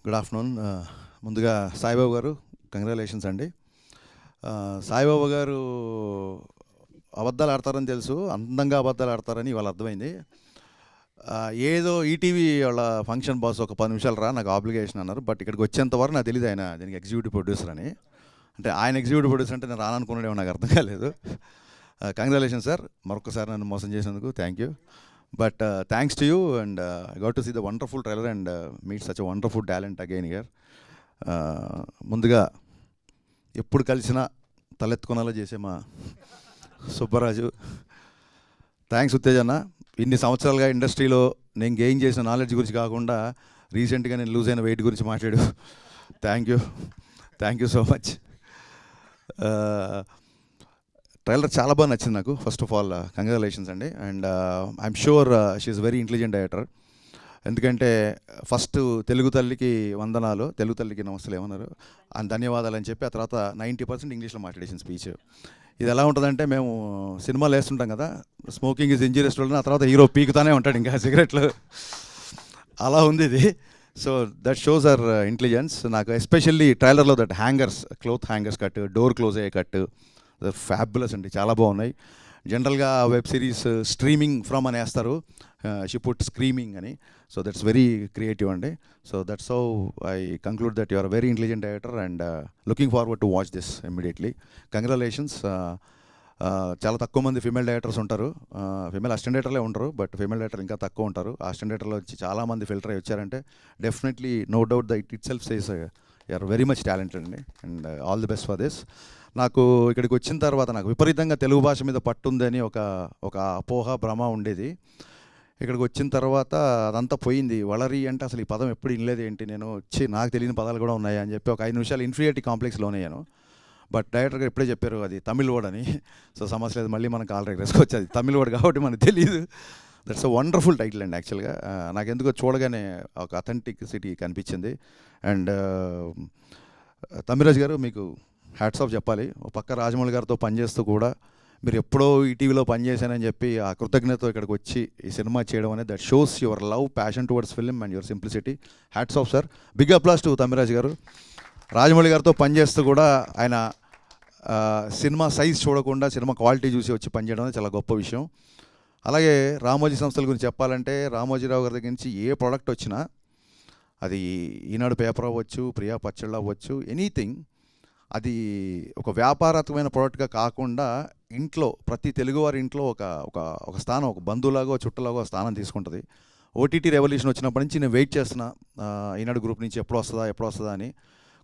Good afternoon. ముందుగా సాయిబాబు గారు congratulations అండి. సాయిబాబా గారు అబద్ధాలు ఆడతారని తెలుసు, అందంగా అబద్ధాలు ఆడతారని ఇవాళ అర్థమైంది. ఏదో ఈటీవీ వాళ్ళ ఫంక్షన్ బాస్ ఒక 10 నిమిషాలు రా, నాకు ఆబ్లిగేషన్ అన్నారు. బట్ ఇక్కడికి వచ్చేంత వరకు నాకు తెలియదు ఆయన దీనికి ఎగ్జిక్యూటివ్ ప్రొడ్యూసర్ అని. అంటే ఆయన ఎగ్జిక్యూటివ్ ప్రొడ్యూసర్ అంటే నేను రాననుకున్నాడేమో, నాకు అర్థం కాలేదు. కంగ్రాచులేషన్ సార్, మరొకసారి నన్ను మోసం చేసినందుకు thank you. But thanks to you and I got to see the wonderful trailer and meet such a wonderful talent again here. ముందుగా ఎప్పుడు కలిసినా తలెత్తుకునేలా చేసే మా సుబ్బరాజు, థ్యాంక్స్ ఉత్తేజన్న. ఇన్ని సంవత్సరాలుగా ఇండస్ట్రీలో నేను గెయిన్ చేసిన నాలెడ్జ్ గురించి కాకుండా రీసెంట్గా నేను లూజ్ అయిన వెయిట్ గురించి మాట్లాడు. Thank you so much. Trailer చాలా బాగా నచ్చింది నాకు. ఫస్ట్ ఆఫ్ ఆల్ కంగ్రాచులేషన్స్ అండి. And I'm sure she's very intelligent director. ఎందుకంటే ఫస్ట్ తెలుగు తల్లికి వందనాలు, తెలుగు తల్లికి నమస్తలు ఏమన్నారు అని ధన్యవాదాలు అని చెప్పి ఆ తర్వాత 90% ఇంగ్లీష్లో మాట్లాడేసిన స్పీచ్. ఇది ఎలా ఉంటుందంటే, మేము సినిమాలు వేస్తుంటాం కదా, స్మోకింగ్ ఈజ్ ఇంజూరియస్ టు, ఆ తర్వాత హీరో పీకుతానే ఉంటాడు ఇంకా సిగరెట్లు, అలా ఉంది ఇది. So that shows our intelligence. నాకు ఎస్పెషల్లీ ట్రైలర్లో that hangers, cloth hangers cut, door close అయ్యే కట్ ఫ్యాబులస్ అండి, చాలా బాగున్నాయి. జనరల్గా వెబ్ సిరీస్ స్ట్రీమింగ్ ఫ్రమ్ అని వేస్తారు, షీ పుట్ స్క్రీమింగ్ అని. సో దట్స్ వెరీ క్రియేటివ్ అండి. So that's how I conclude that you are very intelligent director and looking forward to watch this immediately. Congratulations. చాలా తక్కువ మంది ఫీమేల్ డైరెక్టర్స్ ఉంటారు, female assistant డైరెక్టర్లే ఉంటారు, బట్ ఫీమేల్ డైరెక్టర్ ఇంకా తక్కువ ఉంటారు. అసిస్టెంట్ డైరెక్టర్లో వచ్చి చాలామంది ఫిల్టర్ అయ్యి వచ్చారంటే definitely no doubt that itself says you are very much talented అండి and all the best for this. నాకు ఇక్కడికి వచ్చిన తర్వాత నాకు విపరీతంగా తెలుగు భాష మీద పట్టుందని ఒక అపోహ, భ్రమ ఉండేది. ఇక్కడికి వచ్చిన తర్వాత అదంతా పోయింది. వలరి అంటే అసలు ఈ పదం ఎప్పుడు వినలేదు ఏంటి, నేను వచ్చి నాకు తెలియని పదాలు కూడా ఉన్నాయి అని చెప్పి ఒక 5 నిమిషాలు ఇన్ఫీరియారిటీ కాంప్లెక్స్ లోనయ్యాను. బట్ డైరెక్టర్ గారు ఎప్పుడే చెప్పారు అది తమిళ్ వర్డ్ అని. సో సమస్య లేదు, మళ్ళీ మనకు ఆల్రెడీ రెస్కొచ్చి అది తమిళ్ వర్డ్ కాబట్టి మనకు తెలియదు. దట్స్ అ వండర్ఫుల్ టైటిల్ అండి. యాక్చువల్గా నాకు ఎందుకో చూడగానే ఒక అథెంటిసిటీ కనిపించింది. అండ్ తమిళరాజు గారు మీకు హ్యాట్స్ ఆఫ్ చెప్పాలి. ఒక పక్క రాజమౌళి గారితో పనిచేస్తూ కూడా మీరు ఎప్పుడో ఈ టీవీలో పనిచేశానని చెప్పి ఆ కృతజ్ఞతతో ఇక్కడికి వచ్చి ఈ సినిమా చేయడం అనేది that shows your love, passion towards film and your simplicity. Hats off sir. Big applause to Tamilraju garu. Rajamouli గారితో పనిచేస్తూ కూడా ఆయన సినిమా సైజ్ చూడకుండా సినిమా క్వాలిటీ చూసి వచ్చి పనిచేయడం అనేది చాలా గొప్ప విషయం. అలాగే రామోజీ సంస్థల గురించి చెప్పాలంటే, రామోజీరావు గారి దగ్గర నుంచి ఏ ప్రోడక్ట్ వచ్చినా, అది ఈనాడు పేపర్ అవ్వచ్చు, ప్రియా పచ్చళ్ళు అవ్వచ్చు, ఎనీథింగ్, అది ఒక వ్యాపారాత్మకమైన ప్రోడక్ట్గా కాకుండా ఇంట్లో ప్రతి తెలుగువారి ఇంట్లో ఒక స్థానం, ఒక బంధువులాగో చుట్టలాగో స్థానం తీసుకుంటుంది. ఓటీటీ రెవల్యూషన్ వచ్చినప్పటి నుంచి నేను వెయిట్ చేస్తున్నా ఈనాడు గ్రూప్ నుంచి ఎప్పుడు వస్తుందా అని.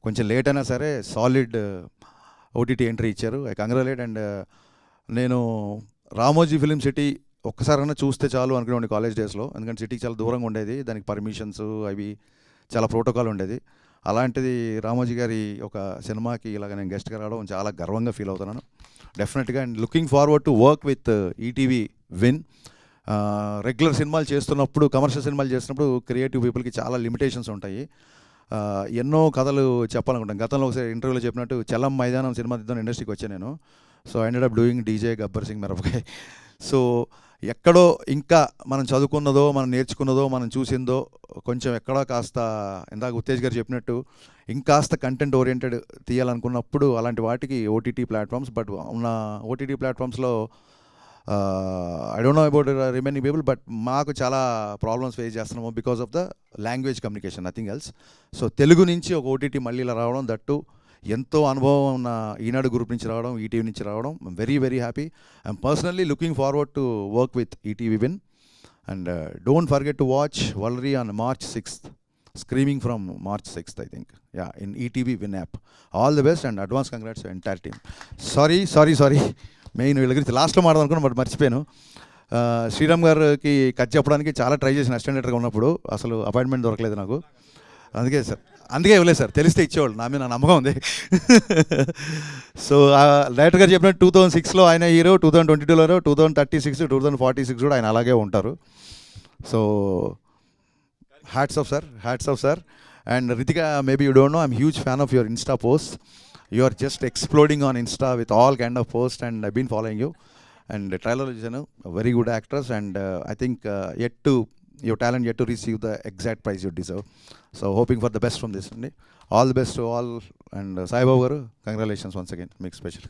కొంచెం లేట్ అయినా సరే సాలిడ్ ఓటీటీ ఎంట్రీ ఇచ్చారు. I congratulate. అండ్ నేను రామోజీ ఫిలిం సిటీ ఒక్కసారైనా చూస్తే చాలు అనుకునేవాడిని కాలేజ్ డేస్లో, ఎందుకంటే సిటీకి చాలా దూరంగా ఉండేది, దానికి పర్మిషన్స్ అవి చాలా ప్రోటోకాల్ ఉండేది. అలాంటిది రామోజీ గారి ఒక సినిమాకి ఇలాగ నేను గెస్ట్గా రావడం చాలా గర్వంగా ఫీల్ అవుతున్నాను డెఫినెట్గా. And looking forward to work with ETV win. Regular సినిమాలు చేస్తున్నప్పుడు, కమర్షియల్ సినిమాలు చేస్తున్నప్పుడు క్రియేటివ్ పీపుల్కి చాలా లిమిటేషన్స్ ఉంటాయి. ఎన్నో కథలు చెప్పాలనుకుంటాను. గతంలో ఒకసారి ఇంటర్వ్యూలో చెప్పినట్టు చెల్లం మైదానం సినిమా తీద్దాం ఇండస్ట్రీకి వచ్చాను నేను. So I ended up doing DJ Gabbar Singh మిరపకాయ్. So ఎక్కడో ఇంకా మనం చదువుకున్నదో, మనం నేర్చుకున్నదో, మనం చూసిందో కొంచెం ఎక్కడో కాస్త, ఇందాక ఉత్తేజ్ గారు చెప్పినట్టు ఇంకాస్త కంటెంట్ ఓరియంటెడ్ తీయాలనుకున్నప్పుడు అలాంటి వాటికి ఓటీటీ ప్లాట్ఫామ్స్. బట్ ఉన్న ఓటీటీ ప్లాట్ఫామ్స్లో I don't know about remaining people, but మాకు చాలా ప్రాబ్లమ్స్ ఫేస్ చేస్తున్నాము because of the language communication, nothing else. So Telugu నుంచి ఒక ఓటీటీ మళ్ళీ ఇలా రావడం, దట్టు ఎంతో అనుభవం ఉన్న ఈనాడు గ్రూప్ నుంచి రావడం, ఈటీవీ నుంచి రావడం, I'm very very happy. I'm personally looking forward to work with ETV win. And don't forget to watch Valari on March 6th, streaming from March 6th I think, yeah, in ETV Win app. All the best and advance congrats to entire team. Sorry main వీళ్ళ గురించి లాస్ట్లో మాట్లాడుకున్నాను, but మర్చిపోయాను. శ్రీరామ్ గారికి cut చెప్పడానికి చాలా try చేసిన assistant డైరెక్టర్గా ఉన్నప్పుడు, అసలు అపాయింట్మెంట్ దొరకలేదు నాకు. అందుకే ఇవ్వలేదు సార్, తెలిస్తే ఇచ్చేవాళ్ళు, నా మీద నా నమ్మకం ఉంది. సో డైరెక్టర్ గారు చెప్పినట్టు 2006లో ఆయన హీరో, 2022లో 2036, 2046 కూడా ఆయన అలాగే ఉంటారు. So hats off sir. And Ritika, maybe you don't know, I'm huge fan of your Insta post. You are just exploding on Insta with all kind of posts and I've been following you. And trailer is a very good actress and I think yet to your talent yet to receive the exact prize you deserve. So hoping for the best from this అండి. All the best to all. And Saibabu గారు congratulations once again మీకు special.